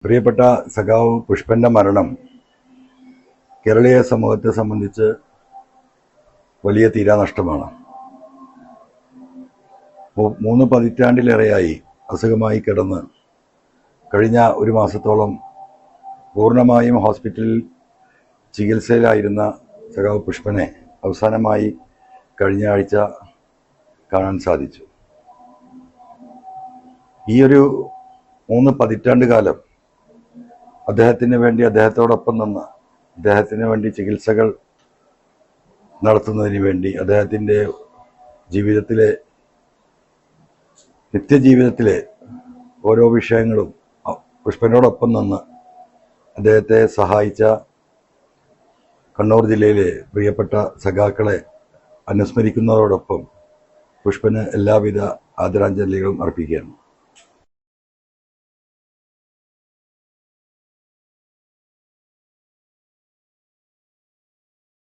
പ്രിയപ്പെട്ട സഖാവ് പുഷ്പന്റെ മരണം കേരളീയ സമൂഹത്തെ സംബന്ധിച്ച് വലിയ തീരാനഷ്ടമാണ്. 3 പതിറ്റാണ്ടിലേറെയായി അസുഖമായി കിടന്ന് കഴിഞ്ഞ ഒരു മാസത്തോളം പൂർണ്ണമായും ഹോസ്പിറ്റലിൽ ചികിത്സയിലായിരുന്ന സഖാവ് പുഷ്പനെ അവസാനമായി കഴിഞ്ഞ ആഴ്ച കാണാൻ സാധിച്ചു. ഈയൊരു 3 പതിറ്റാണ്ട് കാലം അദ്ദേഹത്തിന് വേണ്ടി, അദ്ദേഹത്തോടൊപ്പം നിന്ന് അദ്ദേഹത്തിന് വേണ്ടി ചികിത്സകൾ നടത്തുന്നതിന് വേണ്ടി, അദ്ദേഹത്തിൻ്റെ ജീവിതത്തിലെ നിത്യജീവിതത്തിലെ ഓരോ വിഷയങ്ങളും പുഷ്പനോടൊപ്പം നിന്ന് അദ്ദേഹത്തെ സഹായിച്ച കണ്ണൂർ ജില്ലയിലെ പ്രിയപ്പെട്ട സഖാക്കളെ അനുസ്മരിക്കുന്നതോടൊപ്പം പുഷ്പന് എല്ലാവിധ ആദരാഞ്ജലികളും അർപ്പിക്കുകയാണ്.